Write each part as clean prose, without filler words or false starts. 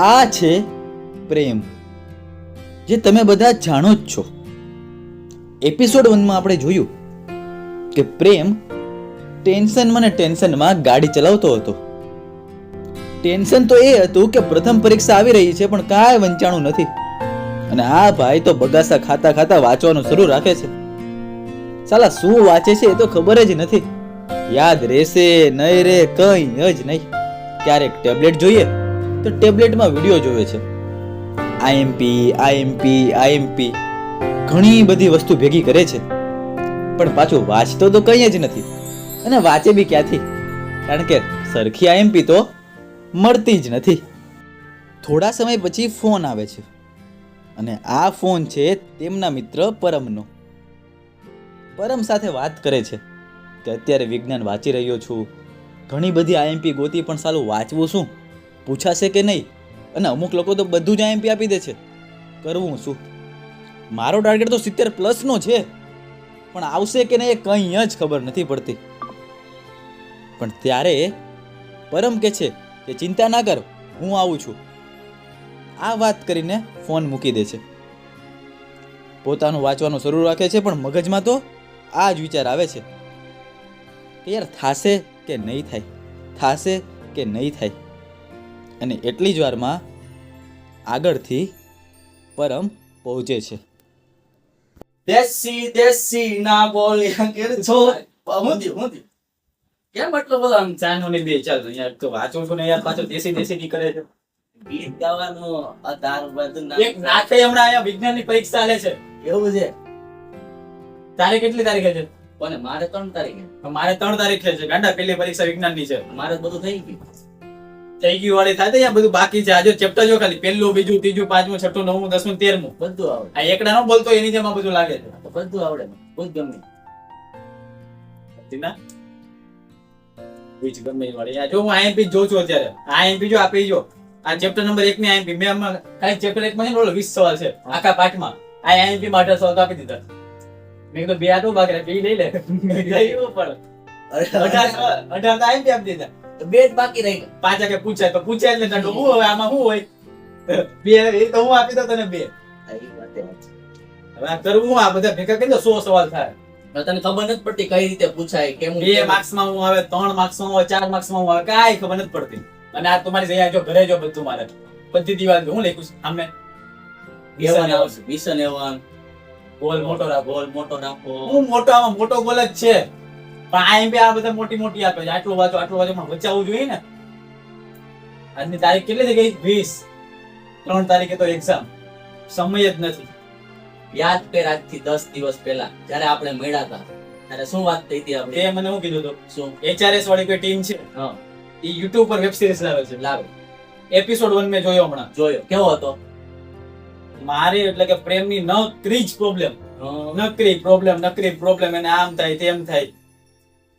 આ છે પ્રેમ, જે તમે બધા જાણો જ છો. એપિસોડ 1 માં આપણે જોયું કે પ્રેમ ટેન્શનમાં ને ટેન્શનમાં ગાડી ચલાવતો હતો. ટેન્શન તો એ હતું કે પ્રથમ પરીક્ષા આવી રહી છે પણ કાંઈ વંચાણું નથી. અને આ ભાઈ તો બગાસા ખાતા ખાતા વાંચવાનું શરૂ રાખે છે. સાલા શું વાંચે છે એ તો ખબર જ નથી. યાદ રહેશે નહીં રે કંઈ જ નહીં. ક્યારેક ટેબ્લેટ જોઈએ તો ટેબ્લેટમાં વિડીયો જોવે છે. આઈએમપી ઘણી બધી વસ્તુ ભેગી કરે છે, પણ પાછું વાંચતો તો કંઈ જ નથી. અને વાંચે બી ક્યાંથી? કારણ કે સરખી આઈએમપી તો મળતી જ નથી. થોડા સમય પછી ફોન આવે છે, અને આ ફોન છે તેમના મિત્ર પરમનો. પરમ સાથે વાત કરે છે કે અત્યારે વિજ્ઞાન વાંચી રહ્યો છું, ઘણી બધી આઈએમપી ગોતી, પણ સાલું વાંચવું શું, પૂછાશે કે નહીં? અને અમુક લોકો તો બધું જ આઈએમપી આપી દે છે. કરવું શું? મારો ટાર્ગેટ તો 70+ નો છે, પણ આવશે કે નહીં એ કંઈ જ ખબર નથી પડતી. પણ ત્યારે પરમ કે છે કે ચિંતા ના કર, હું આવું છું. આ વાત કરીને ફોન મૂકી દે છે. પોતાનું વાંચવાનું શરૂ રાખે છે, પણ મગજમાં તો આ જ વિચાર આવે છે કે યાર થાશે કે નહીં થાય, થાશે કે નહીં થાય. અને એટલી જ વારમાં આગળથી પરમ પહોંચે છે. દેશી ના બોલ્યા કે છો હું કેમ એટલો બધો આમ ચાનો ની બે ચાલ યાર તો વાંચું છું ને યાર પાછો દેશી ની કરે છે. ગીત ગાવાનું અતાર બધું એક નાખે હમણાં આયા વિજ્ઞાનની પરીક્ષા લે છે. એવું છે? તારીખ કેટલી તારીખે છે? કોને? મારે 3 તારીખે. મારે 3 તારીખે છે ગાંડા. પેલી પરીક્ષા વિજ્ઞાનની છે. મારે બધું થઈ ગયું વાળી થાય તો બધું બાકી છે. આજે ચેપ્ટર જો ખાલી પહેલું, બીજું, ત્રીજું, પાંચમું, છઠ્ઠું, નવમું, 10મું, 13મું બધું આવડે. આ એકડા નો બોલતો એની જેમ બધું લાગે છે. બધું આવડે. કોઈ ગમે ના બીજ ગમે વાળી. આ જો હું આઈએમપી જોઉં છું અત્યારે. આઈએમપી જો આપી જો આ ચેપ્ટર નંબર 1 ની આઈએમપી મેં આમાં ખાલી ચેપ્ટર 1 માં છે ને 20 સવાલ છે આખા પાઠમાં. આ આઈએમપી માટે સવાલ આપી દીધા. મેં કીધું બે આટો બાકી બે લઈ લે. ગયું પણ 18 આઈએમપી આપી દીધા. બે જ બાકી રહી ગયા. પાછા કે પૂછાય તો પૂછાય એટલે તને હું હવે આમાં શું હોય? બે એ તો હું આપી દઉં તને બે. હવે આ કરવું આ બધા ભેગા કરી દો 100 સવાલ થાય. તને ખબર નથી પડતી કઈ રીતે પૂછાય, કેમ 2 માર્ક્સ માં હું આવે, 3 માર્ક્સ માં આવે, 4 માર્ક્સ માં હું આવે, કાઈ ખબર નથી પડતી. અને આ તમારી જગ્યાએ જો ઘરે જો બધું મારે બધી દિવાલ હું લખું છું સામે વિશન એવન ગોલ મોટો રાખો. હું મોટો આમાં મોટો ગોલ જ છે, પણ આઈએમપી આ બધા મોટી મોટી આપે છે. આટલું વાંચો પણ બચાવવું જોઈએ ને. આજની તારીખ કેટલી થઈ ગઈ? 20. 3 તારીખે તો એક્ઝામ. સમય જ નથી. યાદ કર આજથી 10 દિવસ પહેલા જ્યારે આપણે મળ્યા હતા ત્યારે શું વાત થઈ હતી આપણે? તે મને શું કીધું હતું? શું HRS વાળી કોઈ ટીમ છે એ YouTube પર વેબ સિરીઝ લાવે. એપિસોડ 1 મેં જોયો હમણાં. જોયો કેવો હતો? મારે એટલે કે પ્રેમની નકરી પ્રોબ્લેમ એને આમ થાય તેમ થાય.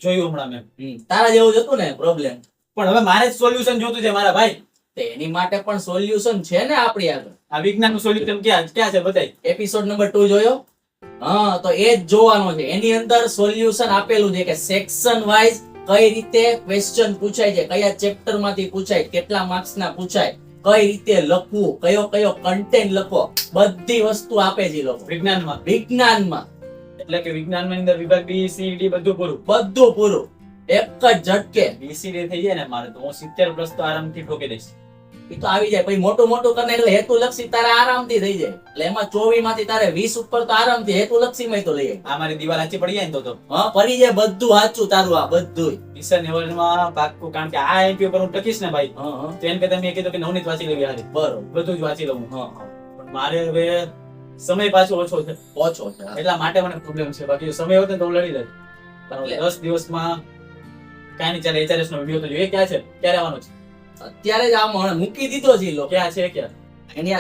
જોયું હમણાં મેં. તારા જેવું જ હતું ને પ્રોબ્લેમ, પણ હવે મારે જ સોલ્યુશન જોતું છે મારા ભાઈ. એની માટે પણ સોલ્યુશન છે ને આપણી આગળ. આ વિજ્ઞાનનું સોલ્યુશન ક્યાં છે બતાય. એપિસોડ નંબર 2 જોયો? હા, તો એ જ જોવાનો છે. એની અંદર સોલ્યુશન આપેલું છે કે સેક્શન વાઇઝ કઈ રીતે ક્વેશ્ચન પૂછાય છે, કયા ચેપ્ટર માંથી પૂછાય, કેટલા માર્ક્સ ના પૂછાય, કઈ રીતે લખવું, કયો કન્ટેન્ટ લખો, બધી વસ્તુ આપે છે લોકો વિજ્ઞાનમાં. એટલે કે વિજ્ઞાનમાં અંદર વિભાગ B C D બધું પૂરું એક જ ઝટકે. BCD થઈ જાય ને મારે તો હું 70+ તો આરામથી ઠોકી દઈશ. એ તો આવી જાય પછી મોટું કરીને એટલે હેતુલક્ષી તારે આરામથી થઈ જાય. એટલે એમાં 24 માંથી તારે 20 ઉપર તો આરામથી હેતુલક્ષી માં તો લઈ જાય. આ મારી દિવાલ આછી પડી જાય ને તો હા પડી જાય. બધું સાચું તારું આ બધું વિષય લેવલમાં પાક્કું. કારણ કે આ એમપી ઉપર હું ટકીશ ને ભાઈ તો એમ કે તમે કીધું કે નવનીત વાંચી લેવી હારી. બરોબર, બધું જ વાંચી લઉં. પણ મારે હવે સમય પાછો ઓછો છે એટલા માટે મને પ્રોબ્લેમ છે. બાકી સમય હોત ને તો લડી જાય. 10 દિવસમાં કાંઈ નહીં ચાલે. HRS નો વિડિયો તો જોઈએ. ક્યાં છે? ક્યારે આવવાનો છે? અત્યારે જ આમ મૂકી દીધો છે. ક્યાં છે? એની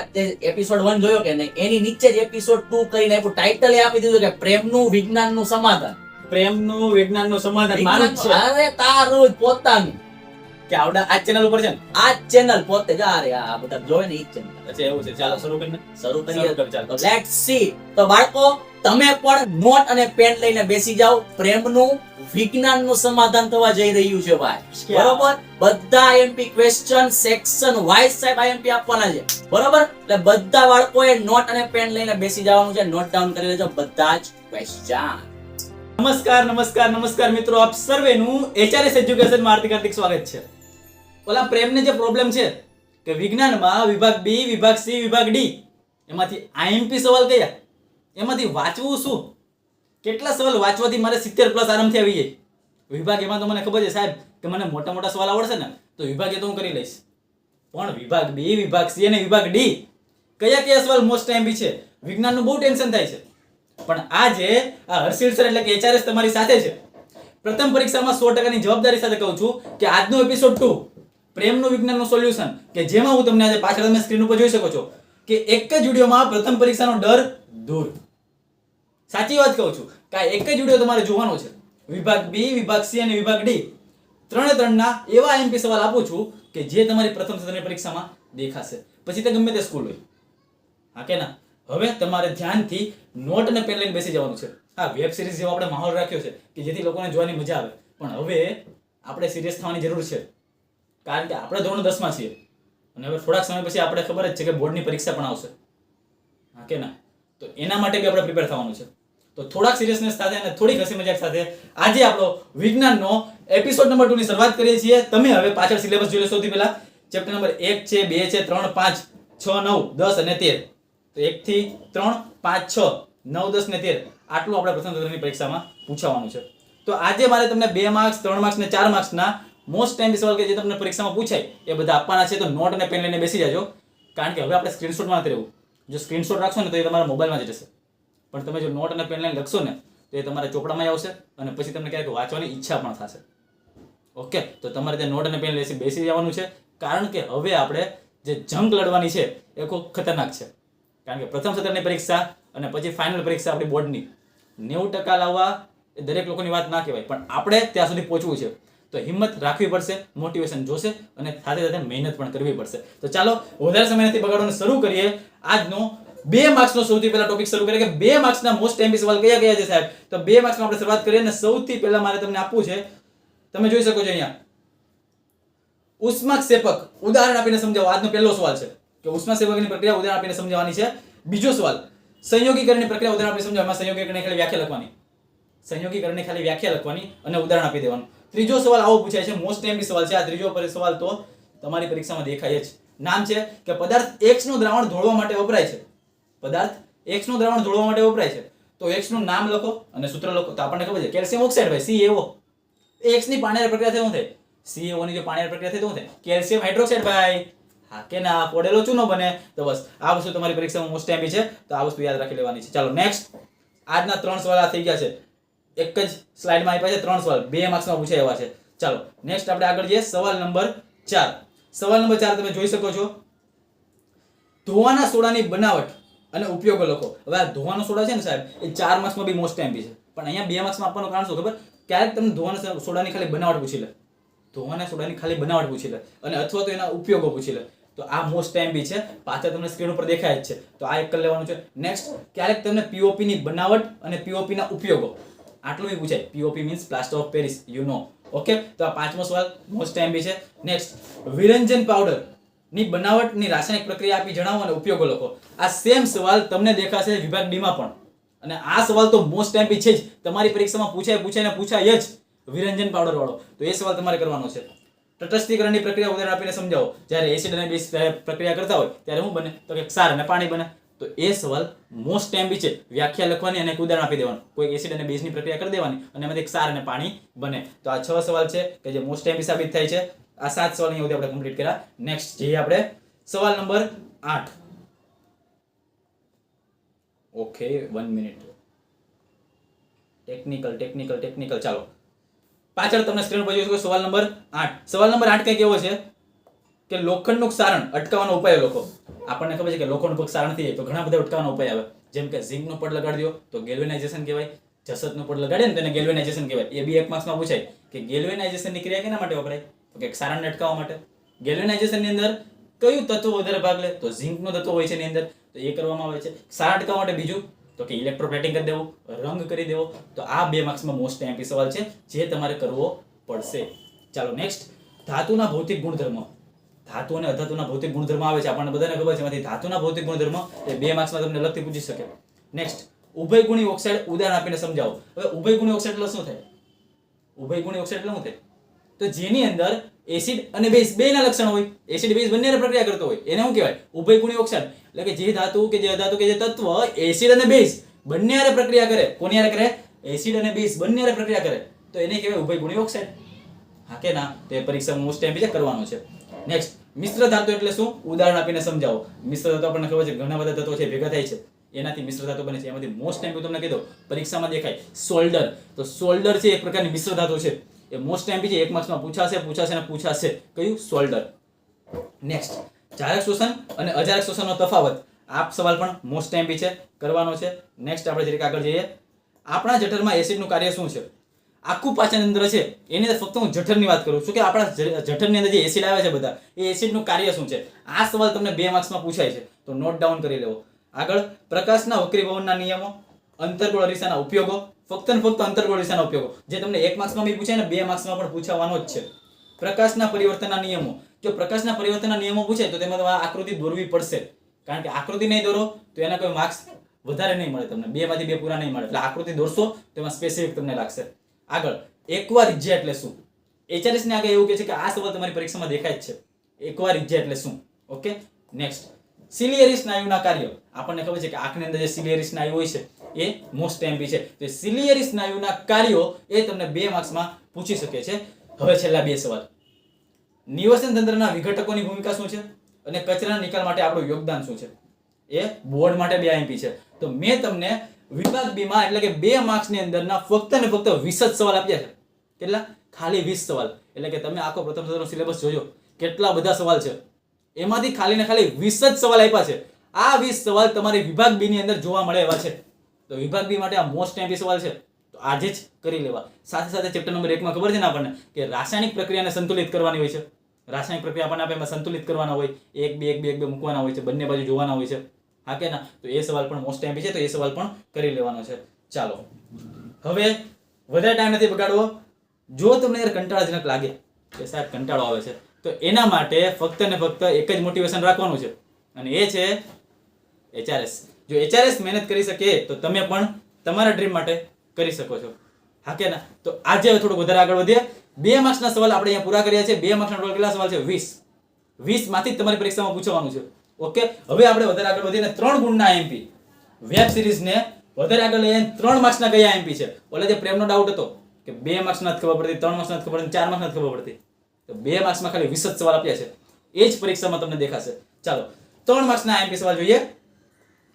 એપિસોડ 1 જોયો કે નહીં? એની નીચે જ એપિસોડ 2 કરીને આપ્યું. ટાઇટલ એ આપી દીધું કે પ્રેમનું વિજ્ઞાનનું સમાધાન. પ્રેમનું વિજ્ઞાનનું સમાધાન મારું જ છે. અરે તારું જ પોતાનું. કે આવડા આ ચેનલ ઉપર છે ને? આ ચેનલ પોતે જ આ રે આ બધા જોવે ને ઈ ચેનલ અચ્છા એવું છે. ચાલો શરૂ કરીને શરૂ કરીએ. શરૂ કર, ચાલો. તો લેટ્સ સી. તો બાળકો, તમે પણ નોટ અને પેન લઈને બેસી જાઓ. પ્રેમનું વિજ્ઞાનનું સમાધાન થવા જઈ રહ્યું છે ભાઈ. બરોબર? બધા આઈએમપી ક્વેશ્ચન સેક્શન વાઇઝ સાહેબ આઈએમપી આપવાના છે. બરોબર? એટલે બધા બાળકોએ નોટ અને પેન લઈને બેસી જવાનું છે. નોટ ડાઉન કરી લેજો બધા જ ક્વેશ્ચન. નમસ્કાર મિત્રો, આપ સર્વેનું HRS એજ્યુકેશન માં હાર્દિક સ્વાગત છે. ઓલા પ્રેમને જે પ્રોબ્લેમ છે કે વિજ્ઞાનમાં વિભાગ બી, વિભાગ સી, વિભાગ ડી એમાંથી આઈએમપી સવાલ કયા, એમાંથી વાંચવું શું, કેટલા સવાલ વાંચવાથી મારે 70 પ્લસ આરામથી આવી જાય. વિભાગ એમાં તો મને ખબર છે સાહેબ કે મને મોટા મોટા સવાલ આવડશે ને તો વિભાગ એ તો હું કરી લઈશ, પણ વિભાગ બી, વિભાગ સી અને વિભાગ ડી કયા કયા સવાલ મોસ્ટ આઈએમપી છે વિજ્ઞાનનું બહુ ટેન્શન થાય છે. પણ આજે આ હર્ષિલ સર એટલે કે HRS તમારી સાથે છે. પ્રથમ પરીક્ષામાં 100% ની જવાબદારી સાથે કહું છું કે આજનો એપિસોડ 2 પ્રેમનું વિજ્ઞાનનું સોલ્યુશન, કે જેમાં હું તમને આજે પાછળ તમે સ્ક્રીન ઉપર જોઈ શકો છો કે એક જ વિડિયોમાં પ્રથમ પરીક્ષાનો ડર દૂર. સાચી વાત કહું છું કે આ એક જ વિડિયો તમારે જોવાનો છે. વિભાગ બી, વિભાગ સી અને વિભાગ ડી ત્રણના એવા આઈએમપી સવાલ આપું છું કે જે તમારી પ્રથમ સત્રની પરીક્ષામાં દેખાશે, પછી તે ગમે તે સ્કૂલ હોય. હા કે ના? હવે તમારે ધ્યાનથી નોટ અને પેન લઈને બેસી જવાનું છે. હા, વેબ સિરીઝ જેવો આપણે માહોલ રાખ્યો છે કે જેથી લોકોને જોવાની મજા આવે, પણ હવે આપણે સિરિયસ થવાની જરૂર છે, કારણ કે આપણે ધોરણ 10 માં છીએ અને હવે થોડાક સમય પછી આપણે ખબર જ છે કે બોર્ડની પરીક્ષા પણ આવશે. હા કે ના? તો એના માટે બી આપણે પ્રિપેર થવાનું છે. તો થોડાક સિરિયસનેસ સાથે અને થોડીક હસી મજાક સાથે આજે આપણો વિજ્ઞાનનો એપિસોડ નંબર 2 ની શરૂઆત કરીએ છીએ. તમે હવે પાછળ સિલેબસ જોઈ લો. સૌથી પહેલા ચેપ્ટર નંબર 1 છે, 2 છે, 3, 5, 6, 9, 10 અને 13. તો 1 થી 3, 5, 6, 9, 10 ને 13 આટલું આપણે પ્રથમ સત્રની પરીક્ષામાં પૂછાવાનું છે. તો આજે મારે તમને 2 માર્ક્સ, 3 માર્ક્સ ને 4 માર્ક્સના મોસ્ટ ટાઈમ સવાલ કે જે તમને પરીક્ષામાં પૂછાય એ બધા આપવાના છે. તો નોટ અને પેન લઈને બેસી જાજો, કારણ કે હવે આપણે સ્ક્રીનશોટમાં નથી રહેવું. જો સ્ક્રીનશોટ રાખશો ને તો એ તમારા મોબાઈલમાં જ રહેશે, પણ તમે જો નોટ અને પેન લઈને લખશો ને તો એ તમારા ચોપડામાં આવશે અને પછી તમને ક્યારેક વાંચવાની ઈચ્છા પણ થશે. ઓકે, તો તમારે ત્યાં નોટ અને પેન લઈને બેસી જવાનું છે, કારણ કે હવે આપણે જે જંગ લડવાની છે એ ખૂબ ખતરનાક છે. કારણ કે પ્રથમ સત્રની પરીક્ષા અને પછી ફાઇનલ પરીક્ષા આપણી બોર્ડની 90% લાવવા એ દરેક લોકોની વાત ના કહેવાય, પણ આપણે ત્યાં સુધી પહોંચવું છે. તો હિંમત રાખવી પડશે, મોટિવેશન જોશે અને સાથે સાથે મહેનત પણ કરવી પડશે. તો ચાલો વધારે સમય નથી બગાડવાનો, શરૂ કરીએ આજનો 2 માર્ક્સનો સૌથી પહેલા ટોપિક શરૂ કરીએ કે 2 માર્ક્સના મોસ્ટ એમપી સવાલ કયા કયા છે સાહેબ. તો 2 માર્ક્સમાં આપણે શરૂઆત કરીએ અને સૌથી પહેલા મારે તમને આપવું છે, તમે જોઈ શકો છો અહીંયા ઉષ્માક્ષેપક ઉદાહરણ આપીને સમજાવો. આજનો પહેલો સવાલ છે કે ઉષ્માક્ષેપકની પ્રક્રિયા ઉદાહરણ આપીને સમજાવવાની છે. બીજો સવાલ સંયોગીકરણની પ્રક્રિયા ઉદાહરણ આપીને સમજાવવામાં. સંયોગીકરણની ખાલી વ્યાખ્યા લખવાની, સંયોગીકરણની ખાલી વ્યાખ્યા લખવાની અને ઉદાહરણ આપી દેવાનું. ત્રીજો સવાલ આવો પૂછાય છે, મોસ્ટ એમપી સવાલ છે આ ત્રીજો સવાલ. તો તમારી પરીક્ષામાં દેખાય જ. નામ છે કે પદાર્થ X નું દ્રાવણ ધોળવા માટે વપરાય છે. પદાર્થ X નું દ્રાવણ ધોળવા માટે વપરાય છે. તો X નું નામ લખો અને સૂત્ર લખો. તો આપણને ખબર છે કેલ્શિયમ ઓક્સાઇડ ભાઈ, CaO. X ની પાણીની પ્રક્રિયા થઈ શું થાય? CaO ની જે પાણીની પ્રક્રિયા થઈ શું થાય? કેલ્શિયમ હાઇડ્રોક્સાઇડ ભાઈ. હા કે ના? પોડેલો ચૂનો બને. તો બસ આ વસ્તુ તમારી પરીક્ષામાં મોસ્ટ એમપી છે, તો આ વસ્તુ યાદ રાખી લેવાની છે. ચાલો નેક્સ્ટ. આજના 3 સવાલ આ થઈ ગયા છે. એક જ સ્લાઇડમાં આપ્યા છે 3 સવાલ, 2 માર્ક્સમાં પૂછાય એવા છે. ચાલો નેક્સ્ટ આપણે આગળ જઈએ. સવાલ નંબર 4. સવાલ નંબર 4 તમે જોઈ શકો છો, ધોવાના સોડાની બનાવટ અને ઉપયોગો લખો. હવે આ ધોવાનો સોડા છે ને સાહેબ, એ 4 માર્ક્સમાં બી મોસ્ટ એમપી છે, પણ અહીંયા 2 માર્ક્સમાં આપવાનું કારણ શું ખબર? ક્યારેક તમને ધોવાના સોડાની ખાલી બનાવટ પૂછી લે, ધોવાના સોડાની ખાલી બનાવટ પૂછી લે અને અથવા તો એના ઉપયોગો પૂછી લે. તો આ મોસ્ટ એમપી છે, પાછળ તમને સ્ક્રીન ઉપર દેખાય જ છે. તો આ એક કરી લેવાનું છે. નેક્સ્ટ, ક્યારેક તમને POP ની બનાવટ અને POP ના ઉપયોગો આટલું બી પૂછાય. POP means plaster of Paris, you know. Okay, તો આ 5મો સવાલ મોસ્ટ એમપી છે. નેક્સ્ટ, વિરંજન પાવડર ની બનાવટની રાસાયણિક પ્રક્રિયા આપી જણાવો અને ઉપયોગો લખો. આ સેમ સવાલ તમને દેખાશે વિભાગ ડી માં પણ, અને આ સવાલ તો મોસ્ટ એમપી છે જ. તમારી પરીક્ષામાં પૂછાય જ વિરંજન પાવડર વાળો. તો એ સવાલ તમારે કરવાનો છે. તટસ્થીકરણની પ્રક્રિયા ઉદાહરણ આપીને સમજાવો. જ્યારે એસિડ અને બેઝ પ્રક્રિયા કરતા હોય ત્યારે શું બને? તો કે ક્ષાર અને પાણી બને. તો એ સવાલ મોસ્ટ એમપી છે. વ્યાખ્યા લખવાની અને એક ઉદાહરણ આપી દેવાનું. કોઈ એસિડ અને બેઝની પ્રક્રિયા કરી દેવાની અને એમાંથી ક્ષાર અને પાણી બને. તો આ 6 સવાલ છે કે જે મોસ્ટ એમપી સાબિત થાય છે. આ 7 સવાલ અહીંયા આપણે કમ્પ્લીટ કર્યા. નેક્સ્ટ જઈએ આપણે સવાલ નંબર 8. Okay, 1 minute. ટેકનિકલ. ચાલો પાછળ તમને સ્ક્રીન પર જોઈ શકો સવાલ નંબર 8. સવાલ નંબર 8 કઈ કેવો છે કે લોખંડનું ક્ષારણ અટકાવવાનો ઉપાય લખો. આપણને ખબર છે કે લોખંડનું ક્ષારણ થઈ જાય તો ઘણા બધા અટકાવવાનો ઉપાય આવે. જેમ કે ઝિંકનો પડ લગાડી દો તો ગેલ્વેનાઇઝેશન કહેવાય. જસતનો પડ લગાડે ને તેને ગેલ્વેનાઇઝેશન કહેવાય. એ બી 1 માર્ક્સમાં પૂછાય કે ગેલ્વેનાઇઝેશનની ક્રિયા કેના માટે વપરાય? તો તો કે ક્ષારણને અટકાવવા માટે. ગેલ્વેનાઇઝેશનની અંદર કયું તત્વ વધારે ભાગ લે? તો ઝિંકનો તત્વ હોય છે એની અંદર, તો એ કરવામાં આવે છે. ક્ષાર અટકાવવા માટે બીજું તો કે ઇલેક્ટ્રોપ્લેટિંગ કરી દેવું, રંગ કરી દેવો. તો આ 2 માર્ક્સમાં મોસ્ટ એમપી સવાલ છે જે તમારે કરવો પડશે. ચાલો નેક્સ્ટ, ધાતુના ભૌતિક ગુણધર્મો. ધાતુ અને અધાતુના ભૌતિક ગુણધર્મ આવે છે, આપણને બધાને ખબર છે. એમાંથી ધાતુના ભૌતિક ગુણધર્મ એ 2 માર્ક્સમાં તમને અલગથી પૂછી શકે. નેક્સ્ટ, ઉભયગુણી ઓક્સાઇડ ઉદાહરણ આપીને સમજાવો. હવે ઉભયગુણી ઓક્સાઇડ એટલે શું થાય? ઉભયગુણી ઓક્સાઇડ એટલે શું થાય? તો જેની અંદર એસિડ અને બેઝ બેના લક્ષણ હોય, એસિડ બેઝ બંનેને પ્રક્રિયા કરતો હોય, એને શું કહેવાય? ઉભયગુણી ઓક્સાઇડ. એટલે કે જે ધાતુ કે જે અધાતુ કે જે તત્વ એસિડ અને બેઝ બંને હારે પ્રક્રિયા કરે. કોની હારે કરે? એસિડ અને બેઝ બંને હારે પ્રક્રિયા કરે, તો એને કહેવાય ઉભયગુણી ઓક્સાઇડ. હા કે ના? તો એ પરીક્ષામાં મોસ્ટ ટાઈમ છે કરવાનો છે. નેક્સ્ટ, મિશ્ર ધાતુ એટલે શું? ઉદાહરણ આપીને સમજાવો. મિશ્ર ધાતુ આપણને ખબર છે ઘણા બધા તત્વો છે ભેગા થાય છે, એનાથી મિશ્ર ધાતુ બને છે. એમાંથી મોસ્ટ ટાઈમ તમને કીધું પરીક્ષામાં દેખાય સોલ્ડર. તો સોલ્ડર છે એક પ્રકારની મિશ્ર ધાતુ છે, એ મોસ્ટ ટાઈમ છે. 1 માર્ક્સમાં પૂછાશે. કયું? સોલ્ડર. નેક્સ્ટ, જારક શોષણ અને અજારક શોષણનો તફાવત. આ સવાલ પણ મોસ્ટ ટાઈમ છે કરવાનો છે. નેક્સ્ટ આપણે જરીક આગળ જઈએ. આપણા જઠરમાં એસિડનું કાર્ય શું છે? આખું પાચન તંત્ર છે એની અંદર ફક્ત હું જઠરની વાત કરું છું કે આપણા જઠરની અંદર જે એસિડ આવે છે બધા, એ એસિડનું કાર્ય શું છે? આ સવાલ તમને 2 માર્ક્સમાં પૂછાય છે, તો નોટ ડાઉન કરી લેવો. આગળ, પ્રકાશના વક્રીભવનના નિયમો, અંતર્ગોળ અરીસાના ઉપયોગો. ફક્ત ને ફક્ત અંતર્ગોળ અરીસાના ઉપયોગો, જે તમને 1 માર્ક્સમાં બી પૂછાય ને 2 માર્ક્સમાં પણ પૂછાવાનો જ છે. પ્રકાશના પરિવર્તનના નિયમો. જો પ્રકાશના પરિવર્તનના નિયમો પૂછાય તો તેમાં તમારે આકૃતિ દોરવી પડશે, કારણ કે આકૃતિ નહીં દોરો તો એના કોઈ માર્ક્સ વધારે નહીં મળે તમને. 2 માંથી 2 પૂરા નહીં મળે. એટલે આકૃતિ દોરશો તો એમાં સ્પેસિફિક તમને લાગશે. આગળ, એકવાર ઇજ્જા એટલે શું? HRS ને આગળ એવું કહે છે કે આ સવાલ તમારી પરીક્ષામાં દેખાય જ છે. એકવાર ઇજ્જા એટલે શું? ઓકે. નેક્સ્ટ, સિલિયરી સ્નાયુના કાર્ય. આપણને ખબર છે કે આંખની અંદર જે સિલિયરી સ્નાયુ હોય છે એ મોસ્ટ એમપી છે. તો સિલિયરી સ્નાયુના કાર્યો એ તમને 2 માર્ક્સમાં પૂછી શકે છે. હવે છેલ્લા 2 સવાલ. નિવસન તંત્રના વિઘટકોની ભૂમિકા શું છે અને કચરાના નિકાલ માટે આપણું યોગદાન શું છે? એ બોર્ડ માટે 2 એમપી છે. તો મેં તમને વિભાગ બી માં એટલે કે 2 માર્ક્સની અંદરના ફક્ત ને ફક્ત 20 જ સવાલ આપ્યા છે. કેટલા? ખાલી 20 સવાલ. એટલે કે તમે આખો પ્રથમ સત્રનો સિલેબસ જોજો કેટલા બધા સવાલ છે, એમાંથી ખાલી ને ખાલી 20 જ સવાલ આપ્યા છે. આ 20 સવાલ તમારી વિભાગ બી ની અંદર જોવા મળે એવા છે. તો વિભાગ બી માટે આ મોસ્ટ એમપી સવાલ છે, તો આજે જ કરી લેવા. સાથે સાથે ચેપ્ટર નંબર 1 માં ખબર છે ને આપણને કે રાસાયણિક પ્રક્રિયાને સંતુલિત કરવાની હોય છે. રાસાયણિક પ્રક્રિયા આપણને આપે એમાં સંતુલિત કરવાના હોય, 1 2 1 2 1 2 મૂકવાના હોય છે, બંને બાજુ જોવાના હોય છે. હા કે ના? તો એ સવાલ પણ મોસ્ટ એમપી છે, તો એ સવાલ પણ કરી લેવાનો છે. ચાલો, હવે વધારે ટાઈમ નથી બગાડવો. જો તમને યાર કંટાળાજનક લાગે કે સાહેબ કંટાળો આવે છે, તો એના માટે ફક્ત ને ફક્ત એક જ મોટિવેશન રાખવાનું છે, અને એ છે HRS. જો HRS મહેનત કરી શકે તો તમે પણ તમારા ડ્રીમ માટે કરી શકો છો. હા કે ના? તો આજે થોડું વધારે આગળ વધીએ. 2 માર્ક્સના સવાલ આપણે અહીંયા પૂરા કર્યા છે. 2 માર્ક્સના ટોટલ કેટલા સવાલ છે? 20 માંથી જ તમારી પરીક્ષામાં પૂછવાનું છે. ઓકે. હવે આપણે વધારે આગળ વધીને 3 ગુણના એમપી વેબ સિરીઝને વધારે આગળ લઈને 3 માર્ક્સના કયા એમપી છે? ઓલે જે પ્રેમનો ડાઉટ હતો કે 2 માર્ક્સના જ ખબર પડતી, 3 માર્ક્સના જ ખબર પડતી, 4 માર્ક્સના જ ખબર પડતી, તો 2 માર્ક્સમાં ખાલી 20 જ સવાલ આપ્યા છે. એ જ પરીક્ષામાં તમને દેખાશે. ચાલો 3 માર્ક્સના એમપી સવાલ જોઈએ.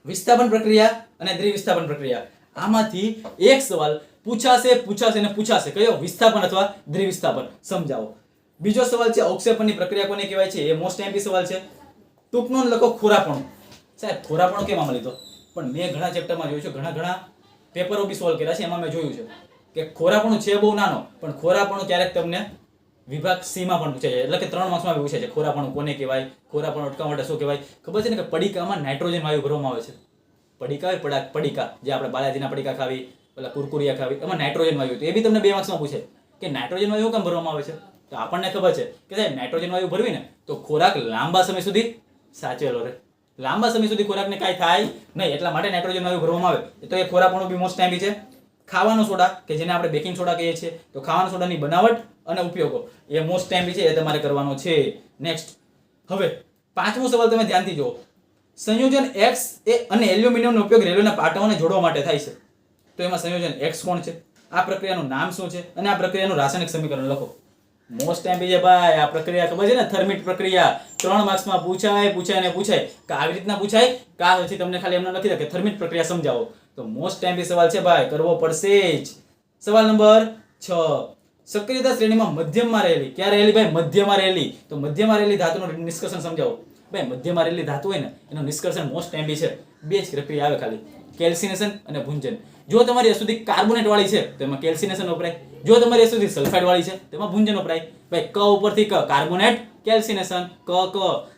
વિસ્થાપન પ્રક્રિયા અને દ્વિવિસ્થાપન પ્રક્રિયા. આમાંથી એક સવાલ પૂછાશે. કયો? વિસ્થાપન અથવા દ્વિવિસ્થાપન. સમજાવો. બીજો સવાલ છે અવક્ષેપણની પ્રક્રિયા કોને કહેવાય છે? એ મોસ્ટ એમપી સવાલ છે. ટૂંકનો લખો ખોરાપણું. સાહેબ ખોરાપણું કેમ આમાં લીધો? પણ મેં ઘણા ચેપ્ટરમાં જોયું છે, ઘણા પેપરો બી સોલ્વ કર્યા છે, એમાં મેં જોયું છે કે ખોરાપણું છે બહુ નાનો, પણ ખોરાપણું ક્યારેક તમને વિભાગ સી માં પણ પૂછાય છે. એટલે કે 3 માર્ક્સમાં બી પૂછાય છે. ખોરાપણું કોને કહેવાય? ખોરાપણું અટકાવવા માટે શું કહેવાય? ખબર છે ને કે પડીકામાં નાઇટ્રોજન વાયુ ભરવામાં આવે છે. પડીકા જે આપણે બાલાજીના પડીકા ખાવી, પેલા કુરકુરિયા ખાવી, એમાં નાઇટ્રોજન વાયુ, તો એ બી તમને 2 માર્ક્સમાં પૂછાય કે નાઇટ્રોજન વાયુ કેમ ભરવામાં આવે છે? તો આપણને ખબર છે કે સાહેબ નાઇટ્રોજન વાયુ ભરવી ને તો ખોરાક લાંબા સમય સુધી સાચવેલો રહે. લાંબા સમય સુધી ખોરાકને કાંઈ થાય નહીં, એટલા માટે નાઇટ્રોજન વાયુ ભરવામાં આવે. તો એ ખોરાપણું બી મોસ્ટ ટાઈમ છે. ખાવાનો સોડા કે જેને આપણે બેકિંગ સોડા કહીએ છીએ, તો ખાવાના સોડાની બનાવટ અને ઉપયોગો એ મોસ્ટ ટાઈમ છે, એ તમારે કરવાનો છે. નેક્સ્ટ, હવે 5મો સવાલ તમે ધ્યાનથી જુઓ. સંયોજન X અને એલ્યુમિનિયમનો ઉપયોગ રેલવેના પાટાઓને જોડવા માટે થાય છે. તો એમાં સંયોજન X કોણ છે? આ પ્રક્રિયાનું નામ શું છે? અને આ પ્રક્રિયાનું રાસાયણિક સમીકરણ લખો. મોસ્ટ ટાઈમ છે ભાઈ આ પ્રક્રિયા. ખબર છે ને? થર્મિટ પ્રક્રિયા. 3 માર્ક્સમાં પૂછાય કે આવી રીતના પૂછાય કા પછી તમને ખાલી એમને લખી દે કે થર્મિટ પ્રક્રિયા સમજાવો. તો મોસ્ટ ટાઈમ સવાલ છે ભાઈ, કરવો પડશે જ. સવાલ નંબર 6. સક્રિયતા શ્રેણીમાં મધ્યમમાં રહેલી. ક્યાં રહેલી ભાઈ? મધ્યમાં રહેલી. તો મધ્યમાં રહેલી ધાતુનું નિષ્કર્ષણ સમજાવો. ભાઈ મધ્યમાં રહેલી ધાતુ હોય ને એનું નિષ્કર્ષણ મોસ્ટ ટાઈમ છે. 2 જ પ્રક્રિયા આવે ખાલી, કેલ્સિનેશન અને ભુંજન. જો તમારી અશુદ્ધિ કાર્બોનેટ વાળી છે તો એમાં કેલ્સિનેશન વપરાય, જો તમારી એસિડિટી સલ્ફાઇડ વાળી છે તેમાં ભુંજન વપરાય. ભાઈ ક ઉપરથી ક કાર્બોનેટ કેલ્સિનેશન, ક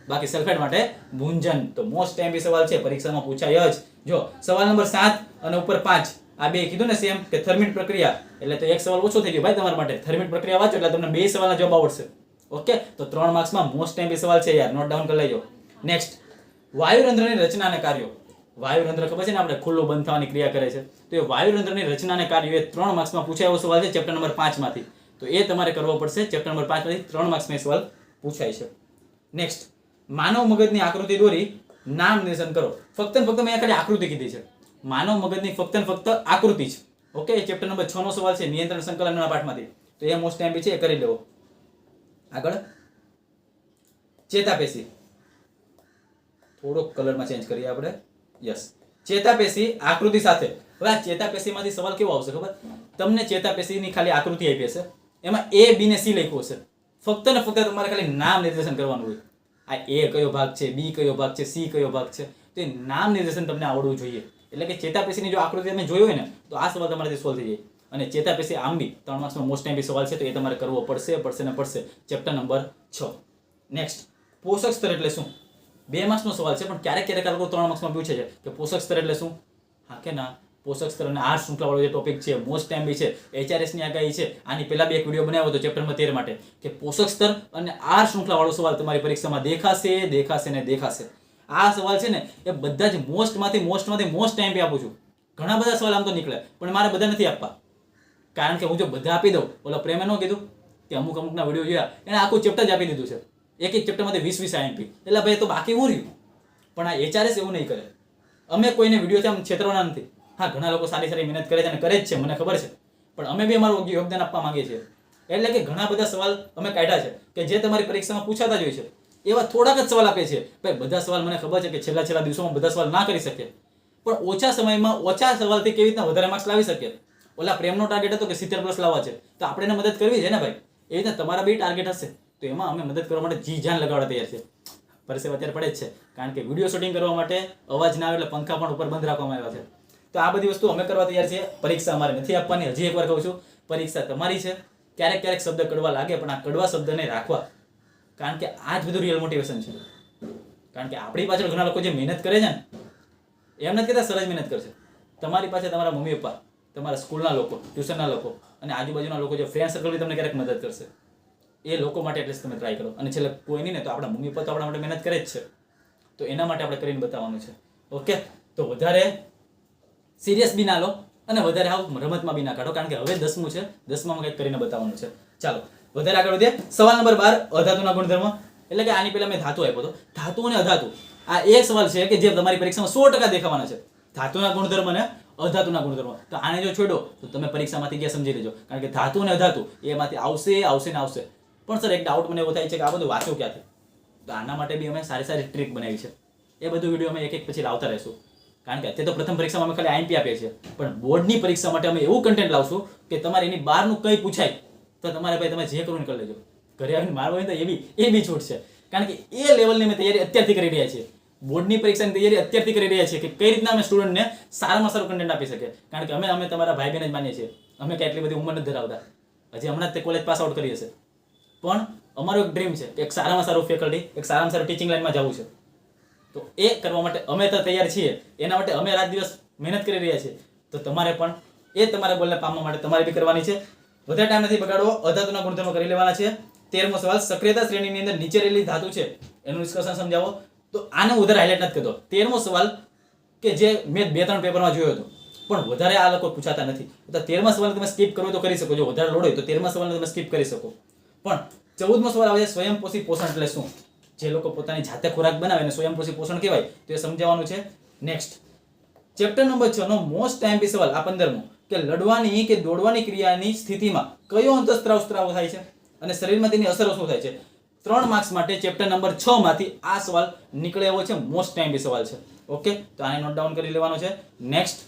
બાકી સલ્ફાઇડ માટે ભુંજન. તો મોસ્ટ ટાઈમ સવાલ છે, પરીક્ષામાં પૂછાય જ. જો સવાલ નંબર 7 અને ઉપર 5 આ બે કીધું ને સેમ કે થર્મિટ પ્રક્રિયા, એટલે તો એક સવાલ ઓછો થઈ ગયો ભાઈ તમારા માટે. થર્મિટ પ્રક્રિયા વાંચો એટલે તમને બે સવાલના જવાબ આવડશે. ઓકે, તો 3 માર્ક્સમાં મોસ્ટ ટાઈમ સવાલ છે યાર, નોટ ડાઉન કરી લેજો. નેક્સ્ટ, વાયુરંધ્રની રચના અને કાર્યો. વાયુરંધ્ર ખબર છે ને આપણે ખુલ્લું બંધ થવાની ક્રિયા કરે છે, તો એ વાયુરંધ્રની રચના અને કાર્યો એ 3 માર્ક્સમાં પૂછાયેલો સવાલ છે ચેપ્ટર નંબર 5 માંથી. તો એ તમારે કરવો પડશે. ચેપ્ટર નંબર 5 માંથી 3 માર્ક્સમાં સવાલ પૂછાય છે. નેક્સ્ટ, માનવ મગજની આકૃતિ દોરી નામ નિર્દેશન કરો. ફક્ત ને ફક્ત મેં ખાલી આકૃતિ કીધી છે. માનવ મગજની ફક્ત ને ફક્ત આકૃતિ છે. ઓકે, ચેપ્ટર નંબર 6 નો સવાલ છે નિયંત્રણ સંકલનના પાઠમાંથી. તો એ મોસ્ટ ટાઈમ છે, એ કરી લેવો. આગળ, ચેતાપેશી. થોડોક કલરમાં ચેન્જ કરીએ આપણે. યસ, ચેતાપેશી આકૃતિ સાથે. હવે આ ચેતાપેશીમાંથી સવાલ કેવો આવશે ખબર? તમને ચેતાપેશીની ખાલી આકૃતિ આપી હશે, એમાં A, B ને C લખ્યું હશે. ફક્ત ને ફક્ત તમારે ખાલી નામ નિર્દેશન કરવાનું હોય. આ A કયો ભાગ છે, B કયો ભાગ છે, C કયો ભાગ છે, તો એ નામ નિર્દેશન તમને આવડવું જોઈએ. એટલે કે ચેતાપેશીની જો આકૃતિ તમે જોઈ હોય ને તો આ સવાલ તમારાથી સોલ્વ થઈ જાય. અને ચેતાપેશી આમ બી 3 માર્ક્સનો મોસ્ટ ટાઈમ સવાલ છે, તો એ તમારે કરવો પડશે. Chapter number 6. નેક્સ્ટ, પોષક સ્તર એટલે શું? 2 માર્ક્સનો સવાલ છે, પણ ક્યારેક આ લોકો 3 માર્ક્સમાં પૂછે છે કે પોષક સ્તર એટલે શું. હા કે ના? પોષક સ્તર અને આર શૃંખલા વાળો જે ટોપિક છે, મોસ્ટ ટાઈમ બી છે, HRS ની આગાહી છે. આની પહેલા બી એક વિડીયો બનાવ્યો હતો ચેપ્ટર નંબર 13 માટે કે પોષક સ્તર અને આર શૃંખલા વાળો સવાલ તમારી પરીક્ષામાં દેખાશે. આ સવાલ છે ને એ બધા જ મોસ્ટમાંથી મોસ્ટ ટાઈમ આપું છું. ઘણા બધા સવાલ આમ તો નીકળે, પણ મારે બધા નથી આપવા, કારણ કે હું જો બધા આપી દઉં, ઓલા પ્રેમે ન કીધું કે અમુકના વિડીયો જોયા એને આખું ચેપ્ટર જ આપી દીધું છે. એક ચેપ્ટરમાંથી 20 IMP. એટલે ભાઈ તો બાકી હું રહ્યું. પણ આ HRS એવું નહીં કરે. અમે કોઈને વિડીયોથી આમ છેતરવાના નથી. હા, ઘણા લોકો સારી મહેનત કરે છે અને કરે જ છે, મને ખબર છે, પણ અમે બી અમારું યોગદાન આપવા માંગીએ છીએ. એટલે કે ઘણા બધા સવાલ અમે કાઢ્યા છે કે જે તમારી પરીક્ષામાં પૂછાતા જ હોય છે. એવા થોડાક જ સવાલ આપે છે. ભાઈ બધા સવાલ મને ખબર છે કે છેલ્લા દિવસોમાં બધા સવાલ ના કરી શકે, પણ ઓછા સમયમાં ઓછા સવાલથી કેવી રીતના વધારે માર્ક્સ લાવી શકે. ઓલા પ્રેમનો ટાર્ગેટ હતો કે 70+ લાવવા છે, તો આપણે એને મદદ કરવી છે ને ભાઈ. એવી રીતના તમારા બી ટાર્ગેટ હશે, તો એમાં અમે મદદ કરવા માટે જી જાન લગાવવા તૈયાર છે. પરસેવા અત્યારે પડે જ છે, કારણ કે વિડીયો શૂટિંગ કરવા માટે અવાજ ના આવે એટલે પંખા પણ ઉપર બંધ રાખવામાં આવ્યા છે. તો આ બધી વસ્તુ અમે કરવા તૈયાર છીએ. પરીક્ષા અમારે નથી આપવાની. હજી એકવાર કહું છું, પરીક્ષા તમારી છે. ક્યારેક શબ્દ કડવા લાગે, પણ આ કડવા શબ્દને રાખવા, કારણ કે આ જ બધું રિયલ મોટિવેશન છે. કારણ કે આપણી પાછળ ઘણા લોકો જે મહેનત કરે છે ને, એમ નથી કહેતા સરસ મહેનત કરશે. તમારી પાસે તમારા મમ્મી પપ્પા, તમારા સ્કૂલના લોકો, ટ્યુશનના લોકો અને આજુબાજુના લોકો, જે ફ્રેન્ડ સર્કલ તમને ક્યારેક મદદ કરશે, એ લોકો માટે એટલે તમે ટ્રાય કરો. અને છેલ્લે કોઈ નહીં ને તો આપણા મમ્મી પપ્પા તો આપણા માટે મહેનત કરે જ છે, તો એના માટે આપણે કરીને બતાવવાનું છે. ઓકે, તો વધારે સિરિયસ બી ના લો અને વધારે રમતમાં બી ના કાઢો, કારણ કે હવે 10મું છે, 10મામાં કંઈક કરીને બતાવવાનું છે. ચાલો વધારે આગળ વધીએ. સવાલ નંબર 12, અધાતુના ગુણધર્મ. એટલે કે આની પહેલા મેં ધાતુ આપ્યો હતો. ધાતુ અને અધાતુ આ એક સવાલ છે કે જે તમારી પરીક્ષામાં 100% દેખાવાના છે. ધાતુના ગુણધર્મ અને અધાતુના ગુણધર્મ. તો આને જો છોડો તો તમે પરીક્ષામાંથી ગયા સમજી લેજો, કારણ કે ધાતુ અને અધાતુ એમાંથી આવશે. પણ સર એક ડાઉટ મને એવો થાય છે કે આ બધું વાંચું ક્યાંથી? તો આના માટે બી અમે સારી ટ્રીક બનાવી છે. એ બધું વિડીયો અમે એક પછી લાવતા રહીશું, કારણ કે અત્યારે તો પ્રથમ પરીક્ષામાં અમે ખાલી IMP આપીએ છીએ, પણ બોર્ડની પરીક્ષા માટે અમે એવું કન્ટેન્ટ લાવશું કે તમારે એની બહારનું કંઈ પૂછાય તો તમારે ભાઈ તમે જે કરવું કરી લેજો. ઘરે આવીને મારવો હોય તો એ બી છૂટ છે, કારણ કે એ લેવલની અમે તૈયારી અત્યારથી કરી રહ્યા છીએ. બોર્ડની પરીક્ષાની તૈયારી અત્યારથી કરી રહ્યા છીએ કે કઈ રીતના અમે સ્ટુડન્ટને સારામાં સારું કન્ટેન્ટ આપી શકીએ. કારણ કે અમે તમારા ભાઈ બહેન જ માનીએ છીએ. અમે કાંઈ એટલી બધી ઉંમર નથી ધરાવતા. હજી હમણાં જ તે કોલેજ પાસ આઉટ કરી હશે, પણ અમારો એક ડ્રીમ છે કે એક સારામાં સારું ફેકલ્ટી, એક સારામાં સારું ટીચિંગ લાઈનમાં જવું છે. તો એ કરવા માટે અમે તો તૈયાર છીએ. એના માટે અમે રાત દિવસ મહેનત કરી રહ્યા છીએ. તો તમારે પણ એ તમારા ગોલને પામવા માટે તમારે બી કરવાની છે. વધારે ટાઈમ નથી બગાડવો, અધાતુના ગુણધર્મો કરી લેવાના છે. 13મો સવાલ, સક્રિયતા શ્રેણીની અંદર નીચે રહેલી ધાતુ છે એનું ડિસ્કશન સમજાવો. તો આને વધારે હાઇલાઇટ નથી કરતો. 13મો સવાલ કે જે મેં 2-3 પેપરમાં જોયો હતો, પણ વધારે આ લોકો પૂછાતા નથી. તો 13મા સવાલ તમે સ્કીપ કરવો તો કરી શકો. જો વધારે લોડ હોય તો 13મા સવાલને તમે સ્કીપ કરી શકો. પણ 14મો સવાલ આવે છે, સ્વયંપોષી પોષણ એટલે શું? જે લોકો પોતાની જાતે ખોરાક બનાવે ને સ્વયંપોષી પોષણ કહેવાય, તો એ સમજાવવાનું છે. નેક્સ્ટ, ચેપ્ટર નંબર 6 નો મોસ્ટ IMP સવાલ, આ 15મો, કે લડવાની કે દોડવાની ક્રિયાની સ્થિતિમાં કયો અંતઃસ્ત્રાવ સ્ત્રાવ થાય છે અને શરીરમાં તેની અસરો શું થાય છે? 3 માર્ક્સ માટે ચેપ્ટર નંબર 6 માંથી આ સવાલ નીકળે એવો છે, મોસ્ટ IMP સવાલ છે. ઓકે, તો આને નોટ ડાઉન કરી લેવાનો છે. નેક્સ્ટ,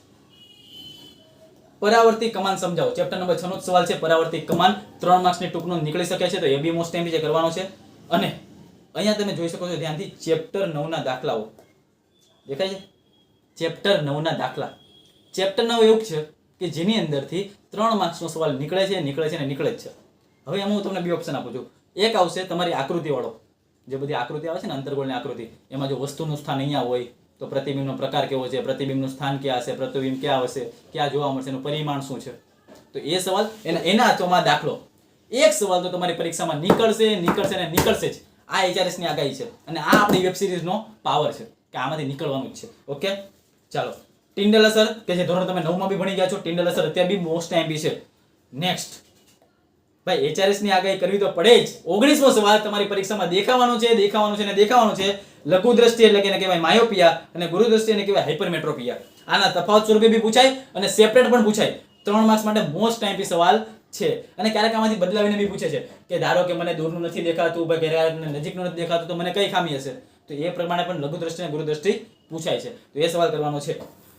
પરાવર્તી કમાન સમજાવો. ચેપ્ટર નંબર 6 નો સવાલ છે, પરાવર્તી કમાન. 3 માર્ક્સની ટૂંકનો નીકળી શકે છે, તો એ બી મોસ્ટ IMP છે, કરવાનો છે. અને અહીંયા તમે જોઈ શકો છો ધ્યાનથી, ચેપ્ટર 9 ના દાખલાઓ દેખાય છે. ચેપ્ટર 9 ના દાખલા. ચેપ્ટર 9 એવું છે કે જેની અંદરથી 3 માર્ક્સનો સવાલ નીકળે છે ને નીકળે જ છે. હવે એમાં હું તમને બે ઓપ્શન આપું છું. એક આવશે તમારી આકૃતિવાળો, જે બધી આકૃતિ આવે છે ને અંતર્ગોળની આકૃતિ, એમાં જો વસ્તુનું સ્થાન અહીંયા હોય તો પ્રતિબિંબનો પ્રકાર કેવો છે, પ્રતિબિંબનું સ્થાન ક્યાં હશે, પ્રતિબિંબ ક્યાં હશે, ક્યાં જોવા મળશે, એનું પરિમાણ શું છે. તો એ સવાલ એના હાથોમાં દાખલો. એક સવાલ તો તમારી પરીક્ષામાં નીકળશે જ. આ HRS ની આગાહી છે અને આ આપણી વેબ સિરીઝનો પાવર છે કે આમાંથી નીકળવાનું જ છે. ઓકે, ચાલો. ટિન્ડલ અસર કે જે ધોરણ તમે 9 માં બી ભણી ગયા છો, ટિન્ડલ અસર અત્યારે બી મોસ્ટ ટાઈમ છે. નેક્સ્ટ ભાઈ, HRS ની આગાહી કરવી તો પડે જ. 19મો સવાલ તમારી પરીક્ષામાં દેખાવાનો છે. લઘુ દ્રષ્ટિ એટલે કે એને કહેવાય માયોપિયા અને ગુરુ દ્રષ્ટિ એને કહેવાય હાઇપરમેટ્રોપિયા. આના તફાવત સ્વરૂપે બી પૂછાય અને સેપરેટ પણ પૂછાય. 3 માર્ક્સ માટે મોસ્ટ ટાઈમ સવાલ છે. અને ક્યારેક આમાંથી બદલાવીને બી પૂછે છે કે ધારો કે મને દૂરનું નથી દેખાતું, ભાઈ ઘરે નજીકનું નથી દેખાતું, તો મને કઈ ખામી હશે? તો એ પ્રમાણે પણ લઘુ દ્રષ્ટિ અને ગુરુ દ્રષ્ટિ પૂછાય છે. તો એ સવાલ કરવાનો છે.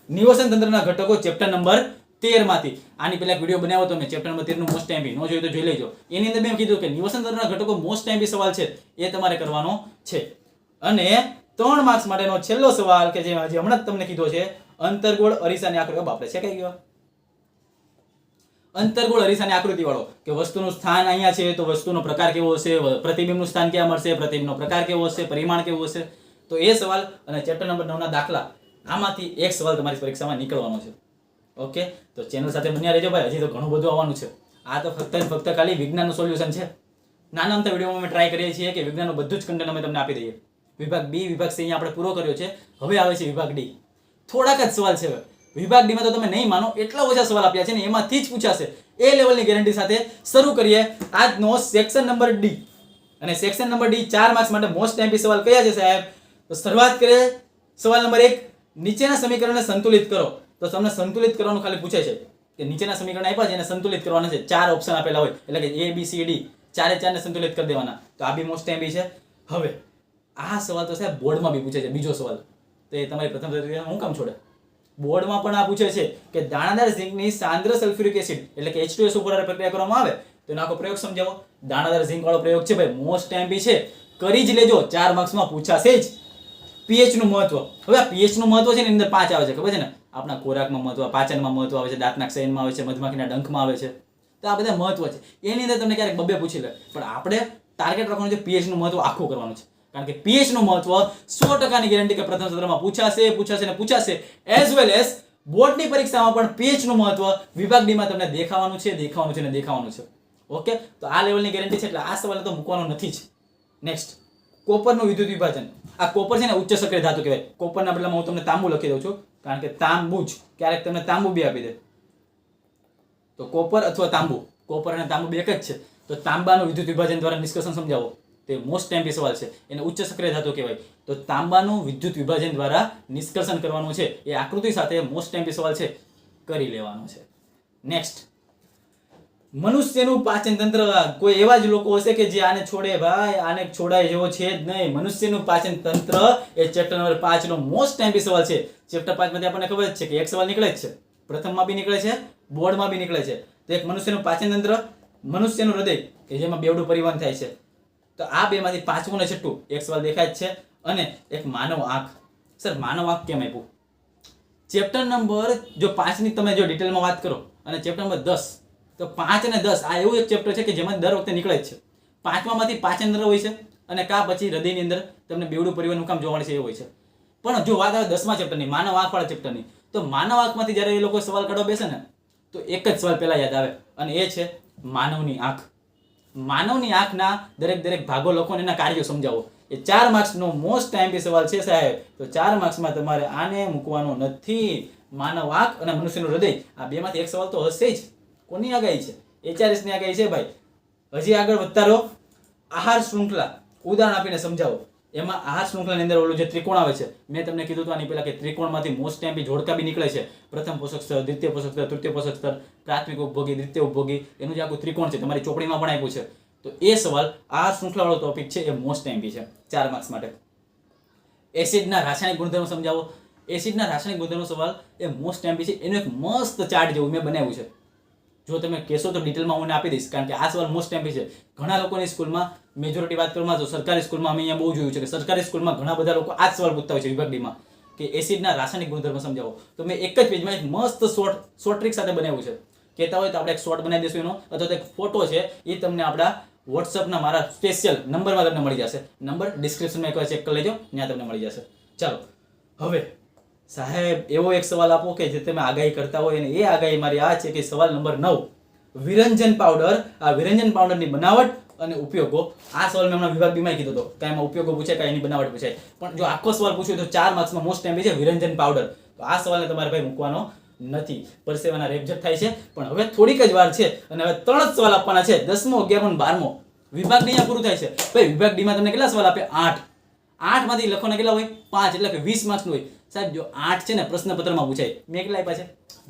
નિવસન તંત્રના ઘટકો ચેપ્ટર નંબર 13 માંથી. આની પહેલા એક વિડીયો બનાવ્યો હતો મેં, ચેપ્ટર નંબર 13 નું મોસ્ટ ટાઈમ નો જોયું તો જોઈ લેજો. એની અંદર મેં કીધું કે નિવસન તંત્રના ઘટકો મોસ્ટ ટાઈમ સવાલ છે, એ તમારે કરવાનો છે. અને 3 માર્ક્સ માટેનો છેલ્લો સવાલ કે જે હમણાં જ તમને કીધો છે, અંતર્ગોળ અરીસાની આકૃતિ. બાપરે, છે કઈ ગયો? અંતર્ગોળ અરીસાની આકૃતિ વાળો કે વસ્તુનું સ્થાન અહીંયા છે તો વસ્તુનો પ્રકાર કેવો હશે, પ્રતિબિંબનું સ્થાન ક્યાં મળશે, પ્રતિબિંબનો પ્રકાર કેવો હશે, પરિમાણ કેવું હશે. તો એ સવાલ અને ચેપ્ટર નંબર 9 ના દાખલા, આમાંથી એક સવાલ તમારી પરીક્ષામાં નીકળવાનો છે. ઓકે, તો ચેનલ સાથે બન્યા રહેજો ભાઈ, હજી તો ઘણું બધું આવવાનું છે. આ તો ફક્ત ખાલી વિજ્ઞાનનું સોલ્યુશન છે. નાના અમથા વિડીયોમાં અમે ટ્રાય કરીએ છીએ કે વિજ્ઞાનનું બધું જ કન્ટેન્ટ અમે તમને આપી દઈએ. વિભાગ બી, વિભાગ સી અહીંયા આપણે પૂરો કર્યો છે. હવે આવે છે વિભાગ ડી. થોડાક જ સવાલ છે. વિભાગ ડી માં તો તમે નહીં માનો એટલા ઓછા સવાલ આપ્યા છે ને એમાંથી જ પૂછાશે. એ લેવલની ગેરંટી સાથે શરૂ કરીએ આજનો સેક્શન નંબર ડી. અને સેક્શન નંબર ડી 4 માર્ક્સ માટે મોસ્ટ ટાઈમ સવાલ કયા છે સાહેબ? તો શરૂઆત કરીએ. સવાલ નંબર 1, નીચેના સમીકરણને સંતુલિત કરો. તો તમને સંતુલિત કરવાનું ખાલી પૂછે છે કે નીચેના સમીકરણ આપ્યા છે એને સંતુલિત કરવાના છે. 4 ઓપ્શન આપેલા હોય એટલે કે A B C D, ચારે ચારને સંતુલિત કરી દેવાના. તો આ બી મોસ્ટ ટાઈમ છે. હવે આ સવાલ તો સાહેબ બોર્ડમાં બી પૂછે છે. બીજો સવાલ તો એ તમારી પ્રથમ તરીકે હું કામ છોડે. બોર્ડમાં પણ આ પૂછે છે કે દાણાદાર ઝીંકની સાંદ્ર સલ્ફ્યુરિક એસિડ એટલે કે H2S ઉપર પ્રક્રિયા કરવામાં આવે તો એનો આખો પ્રયોગ સમજાવો. દાણાદાર ઝીંક વાળો પ્રયોગ છે ભાઈ, મોસ્ટ ટાઈમ છે, કરી જ લેજો. 4 માર્ક્સમાં પૂછાશે જ. pH નું મહત્વ. હવે આ pH નું મહત્વ છે ને અંદર 5 આવે છે, ખબર છે ને? આપણા ખોરાકમાં મહત્વ, પાચનમાં મહત્વ આવે છે, દાંતના ક્ષયનમાં આવે છે, મધમાખીના ડંખમાં આવે છે. તો આ બધા મહત્વ છે. એની અંદર તમને ક્યારેક બબે પૂછી લે, પણ આપણે ટાર્ગેટ રાખવાનું છે pH નું મહત્વ આખું કરવાનું છે. કારણ કે pH નું મહત્વ 100% ની ગેરંટી કે પ્રથમ સત્રમાં પૂછાશે એઝ વેલ એઝ બોર્ડની પરીક્ષામાં પણ pH નું મહત્વ વિભાગ ડી માં તમને દેખાવાનું છે. ઓકે, તો આ લેવલની ગેરંટી છે એટલે આ સવાલ તો મૂકવાનો નથી જ. નેક્સ્ટ, કોપરનું વિદ્યુત વિભાજન. આ કોપર છે ને ઉચ્ચ સક્રિય ધાતુ કહેવાય. કોપરના બદલામાં હું તમને તાંબુ લખી દઉં છું, કારણ કે તાંબુ જ ક્યારેક તમને તાંબુ બી આપી દે. તો કોપર અથવા તાંબુ, કોપર અને તાંબુ બે એક જ છે. તો તાંબાનું વિદ્યુત વિભાજન દ્વારા નિષ્કર્ષણ સમજાવો. તે મોસ્ટ ટાઈમ સવાલ છે. એને ઉચ્ચ સક્રિય ધાતુ કહેવાય. તો તાંબાનું વિદ્યુત વિભાજન દ્વારા નિષ્કર્ષણ કરવાનું છે. એ આકૃતિ સાથે મોસ્ટ ટાઈમ સવાલ છે, કરી લેવાનો છે. નેક્સ્ટ, મનુષ્યનું પાચન તંત્ર. કોઈ એવા જ લોકો હશે કે જે આને છોડે ભાઈ, આને છોડાય જેવો છે જ નહીં. મનુષ્યનું પાચન તંત્ર એ ચેપ્ટર નંબર 5 નો મોસ્ટ ટાઈમ સવાલ છે. ચેપ્ટર 5 માંથી આપણને ખબર જ છે કે એક સવાલ નીકળે જ છે. પ્રથમમાં બી નીકળે છે, બોર્ડમાં બી નીકળે છે. તો એક મનુષ્યનું પાચન તંત્ર, મનુષ્યનું હૃદય કે જેમાં બેવડું પરિવહન થાય છે. તો આ બે માંથી 5મું અને 6મું એક સવાલ દેખાય જ છે. અને એક માનવ આંખ. સર માનવ આંખ કેમ આપ્યું? ચેપ્ટર નંબર જો 5 ની તમે જો ડિટેલમાં વાત કરો અને ચેપ્ટર નંબર 10, તો 5 અને 10 આ એવું એક ચેપ્ટર છે કે જેમાં દર વખતે નીકળે જ છે. 5માંથી પાચન તંત્ર હોય છે અને કા પછી હૃદયની અંદર તમને બેવડું પરિવહન કામ જોવા મળે છે એ હોય છે. પણ જો વાત આવે 10મા ચેપ્ટરની, માનવ આંખ વાળા ચેપ્ટરની, તો માનવ આંખમાંથી જ્યારે એ લોકો સવાલ કાઢવા બેસે ને તો એક જ સવાલ પહેલા યાદ આવે અને એ છે માનવની આંખ. માનવની આંખના દરેક ભાગો લખો અને એના કાર્યો સમજાવો. એ 4 માર્ક્સનો મોસ્ટ ટાઈમ સવાલ છે સાહેબ. તો 4 માર્ક્સમાં તમારે આને મૂકવાનો નથી. માનવ આંખ અને મનુષ્યનું હૃદય આ બેમાંથી એક સવાલ તો હશે જ. કોની આગાહી છે? HRS ની આગાહી છે ભાઈ. હજી આગળ વધતા રહો. આહાર શૃંખલા ઉદાહરણ આપીને સમજાવો. એમાં આહાર શૃંખલાની અંદર ઓલું જે ત્રિકોણ આવે છે, મેં તમને કીધું હતું આની પહેલા કે ત્રિકોણમાંથી મોસ્ટ ટાઈમ જોડકા બી નીકળે છે. પ્રથમ પોષક સ્તર, દ્વિતીય પોષક સ્તર, તૃતીય પોષક સ્તર, પ્રાથમિક ઉપભોગી, દ્વિતીય ઉપભોગી, એનું જે આખું ત્રિકોણ છે તમારી ચોપડીમાં પણ આપ્યું છે. તો એ સવાલ આહાર શૃંખલાવાળો ટોપિક છે, એ મોસ્ટ ટાઈમ છે 4 માર્ક્સ માટે. એસિડના રાસાયણિક ગુણધર્મો સમજાવો. એસિડના રાસાયણિક ગુણધર્મો સવાલ એ મોસ્ટ ટાઈમ છે. એનું એક મસ્ત ચાર્ટ જેવું મેં બનાવ્યું છે. જો તમે કહેશો તો ડિટેલમાં હું આપી દઈશ, કારણ કે આ સવાલ મોસ્ટ ટાઈમ છે. ઘણા લોકોની સ્કૂલમાં મેજોરિટી વાત કરવામાં તો સરકારી સ્કૂલમાં અમે અહીંયા બહુ જોયું છે કે સરકારી સ્કૂલમાં ઘણા બધા લોકો આ જ સવાલ પૂછતા હોય છે વિભાગ ડીમાં કે એસિડના રાસાયણિક ગુણધર્મો સમજાવો. તો મેં એક જ પેજમાં એક મસ્ત શોર્ટ ટ્રીક સાથે બનાવ્યું છે. કહેતા હોય તો આપણે એક શોર્ટ બનાવી દઈશું એનો, અથવા તો એક ફોટો છે એ તમને આપણા વોટ્સઅપના મારા સ્પેશિયલ નંબરમાં તમને મળી જશે. નંબર ડિસ્ક્રિપ્શનમાં એકવાર ચેક કરી લેજો, ત્યાં તમને મળી જશે. ચાલો હવે સાહેબ એવો એક સવાલ આપો કે જે તમે આગાહી કરતા હોય, અને એ આગાહી મારી આ છે કે સવાલ નંબર 9, વિરંજન પાવડર. આ વિરંજન પાવડરની બનાવટ અને ઉપયોગો. આ સવાલ મેં હમણાં વિભાગ બીમાં કીધો હતો કે એમાં ઉપયોગો પૂછાય કે એની બનાવટ પૂછાય, પણ જો આખો સવાલ પૂછ્યો તો 4 માર્ક્સમાં મોસ્ટ ટાઈમ છે વિરંજન પાવડર. તો આ સવાલને તમારે ભાઈ મૂકવાનો નથી. પરસેવાના રેપઝટ થાય છે, પણ હવે થોડીક જ વાર છે અને હવે 3 જ સવાલ આપવાના છે, 10મો 11મો અને 12મો. વિભાગ ડી પૂરું થાય છે. ભાઈ વિભાગ ડી માં તમને કેટલા સવાલ આપે? 8. 8 માંથી લખવાના કેટલા હોય? 5, એટલે કે 20 માર્ક્સનું હોય. સાહેબ જો 8 છે ને પ્રશ્નપત્રમાં પૂછાય, મેં કેટલા આપ્યા છે?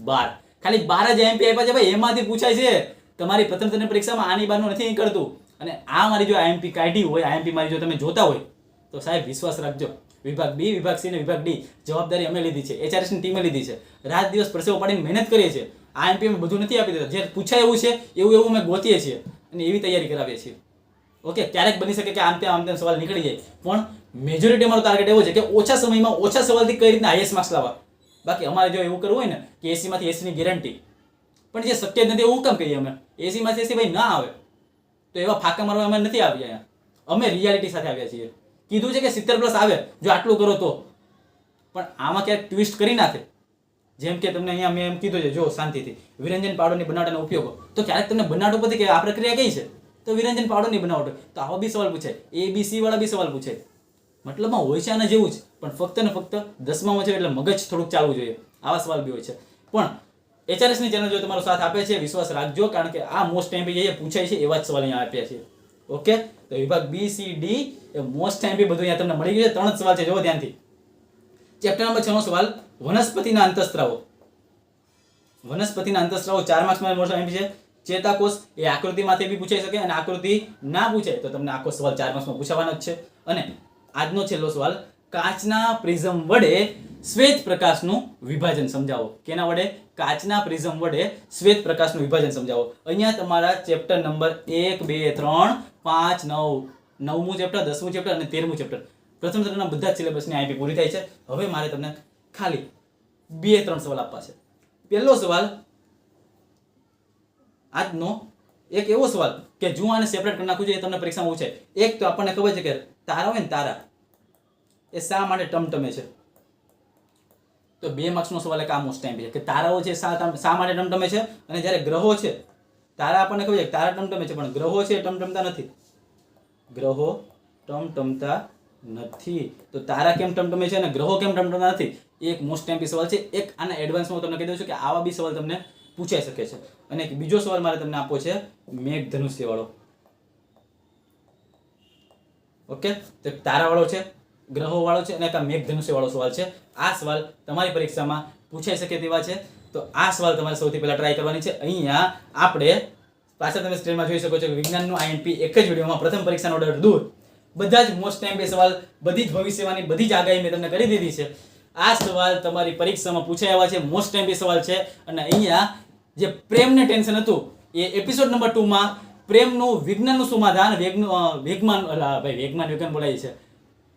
12. ખાલી 12 જ એમપી આપ્યા છે ભાઈ, એમાંથી પૂછાય છે. તમારી પ્રથમ સત્ર પરીક્ષામાં આની બારનું નથી કરતું. અને આ મારી જો આઈએમપી કાઢી હોય, આઈએમપી મારી જો તમે જોતા હોય તો સાહેબ વિશ્વાસ રાખજો, વિભાગ બી, વિભાગ સી અને વિભાગ ડી જવાબદારી અમે લીધી છે, HRS ની ટીમે લીધી છે. રાત દિવસ પરસેવો પાડીને મહેનત કરીએ છીએ. આઈએમપી અમે બધું નથી આપી દેતા, જે પૂછાય એવું છે એવું અમે ગોતીએ છીએ અને એવી તૈયારી કરાવીએ છીએ. ઓકે, ક્યારેક બની શકે કે આમ તેમ સવાલ નીકળી જાય, પણ મેજોરિટી અમારો ટાર્ગેટ એવો છે કે ઓછા સમયમાં ઓછા સવાલથી કઈ રીતના હાઈએસ્ટ માર્ક્સ લાવવા. બાકી અમારે જો એવું કરવું હોય ને કે 80 માંથી 80 ની ગેરંટી, પણ જે શક્ય જ નથી એવું કામ કહીએ અમે? 80 માંથી 80 ભાઈ ના આવે તો એવા ફાકા મારવા અમે નથી આવ્યા અહીંયા. અમે રિયાલિટી સાથે આવ્યા છીએ. કીધું છે કે 70+ આવે જો આટલું કરો તો, પણ આમાં ક્યાંક ટ્વિસ્ટ કરી નાખે. જેમ કે તમને અહીંયા મેં એમ કીધું છે, જો શાંતિથી વિરંજન પાવડરની બનાવટના ઉપયોગો, તો ક્યારેક તમને બનાવટ ઉપરથી કે આ પ્રક્રિયા કઈ છે તો વિરંજન પાવડરની બનાવટ, તો આવા બી સવાલ પૂછાય, ABC વાળા બી સવાલ પૂછાય. મતલબમાં હોય છે આના જેવું જ, પણ ફક્ત ને ફક્ત 10માં છે એટલે મગજ થોડુંક ચાલવું જોઈએ. આવા સવાલ બી હોય છે. પણ HRS ની ચેનલ જો તમારો સાથ આપે છે, વિશ્વાસ રાખજો, કારણ કે આ મોસ્ટ ટાઈમ જે પૂછાય છે એવા જ સવાલ અહીંયા આપ્યા છે. ઓકે, તો વિભાગ બી, સી, ડી એ મોસ્ટ ટાઈમ બધું અહીંયા તમને મળી ગયું છે. 3 જ સવાલ છે, જોવો ધ્યાનથી. ચેપ્ટર નંબર 6 નો સવાલ, વનસ્પતિના અંતઃસ્ત્રાવો. વનસ્પતિના અંતઃસ્ત્રાવો 4 માર્ક્સમાં મોસ્ટ ટાઈમ છે. ચેતાકોષ એ આકૃતિમાંથી બી પૂછાઈ શકે, અને આકૃતિ ના પૂછાય તો તમને આખો સવાલ 4 માર્ક્સમાં પૂછાવાનો જ છે. અને આજનો છેલ્લો સવાલ, કાચના પ્રિઝમ વડે શ્વેત પ્રકાશનું વિભાજન સમજાવો. કેના વડે? કાચના પ્રિઝમ વડે શ્વેત પ્રકાશનું વિભાજન સમજાવો. અહીંયા તમારા ચેપ્ટર નંબર 1, 2, 3, 5, 9, 9મું ચેપ્ટર, 10મું ચેપ્ટર અને 13મું ચેપ્ટર, પ્રથમ સત્રના બધા જ સિલેબસની આઈપી પૂરી થાય છે. હવે મારે તમને ખાલી 2-3 સવાલ આપવા છે. પહેલો સવાલ આજનો એક એવો સવાલ કે જો આને સેપરેટ કરી નાખવું જોઈએ તમને પરીક્ષામાં પૂછાય. એક તો આપણને ખબર છે કે તારા હોય ને, તારા એ શા માટે ટમટમે છે? તો 2 માર્ક્સનો સવાલ એક આ મોસ્ટ ટાઈમ છે કે તારાઓ છે શા માટે ટમટમે છે, અને જ્યારે ગ્રહો છે, તારા આપણને ખબર છે કે તારા ટમટમે છે, પણ ગ્રહો છે ટમટમતા નથી. ગ્રહો ટમટમતા નથી, તો તારા કેમ ટમટમે છે અને ગ્રહો કેમ ટમટમતા નથી? એક મોસ્ટ ટાઈમ સવાલ છે. એક આના એડવાન્સમાં હું તમને કહી દઉં છું કે આવા બી સવાલ તમને પૂછાઈ શકે છે. અને એક બીજો સવાલ મારે તમને આપવો છે, મેઘધનુષ્ય વાળો. ઓકે, તો તારા વાળો છે, ગ્રહો વાળો છે, અને એક મેઘધનુષ્ય વાળો સવાલ છે. આ સવાલ તમારી પરીક્ષામાં પૂછાઈ શકે તેવા છે. તો આ સવાલ તમારે સૌથી પહેલા ટ્રાય કરવાની છે. અહીંયા આપણે પાછા તમે સ્ક્રીનમાં જોઈ શકો છો કે વિજ્ઞાનનું આઈએમપી એક જ વિડીયોમાં પ્રથમ પરીક્ષાનો ડર દૂર, બધા જ મોસ્ટ ટાઈમ સવાલ, બધી જ ભવિષ્યવાણી, બધી જ આગાહી મેં તમને કરી દીધી છે. આ સવાલ તમારી પરીક્ષામાં પૂછાયા છે, મોસ્ટ ટાઈમ સવાલ છે. અને અહીંયા જે પ્રેમને ટેન્શન હતું એ એપિસોડ નંબર 2 માં પ્રેમનું વિજ્ઞાનનું સમાધાન, વેગમાન બોલાય છે,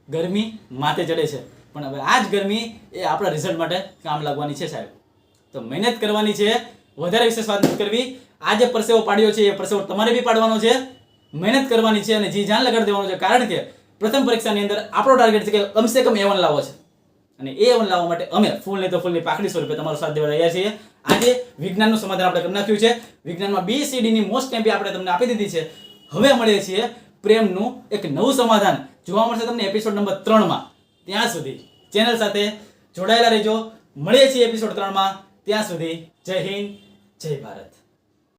ગરમી માથે ચડે છે, પણ હવે આ જ ગરમી એ આપણા રિઝલ્ટ માટે કામ લાગવાની છે સાહેબ. તો મહેનત કરવાની છે, વધારે વિશેષ વાત નથી કરવી. આ જે પરસેવો પાડ્યો છે એ પરસેવો તમારે બી પાડવાનો છે, મહેનત કરવાની છે અને જી જાન લગાડી દેવાનું છે. કારણ કે પ્રથમ પરીક્ષાની અંદર આપણો ટાર્ગેટ છે કે કમસે કમ A1 લાવવો છે, અને A1 લાવવા માટે અમે ફૂલ નહીં તો ફૂલની પાકડી સ્વરૂપે તમારો સાથ દેવા રહ્યા છીએ. આજે વિજ્ઞાનનું સમાધાન આપણે કરી નાખ્યું છે. વિજ્ઞાનમાં BCD ની મોસ્ટ ટાઈમ આપણે તમને આપી દીધી છે. હવે મળીએ છીએ પ્રેમનું એક નવું સમાધાન જોવા મળશે તમને એપિસોડ નંબર 3 માં. ત્યાં સુધી ચેનલ સાથે જોડાયેલા રહેજો. મળીએ છીએ એપિસોડ 3 માં. ત્યાં સુધી જય હિન્દ, જય ભારત.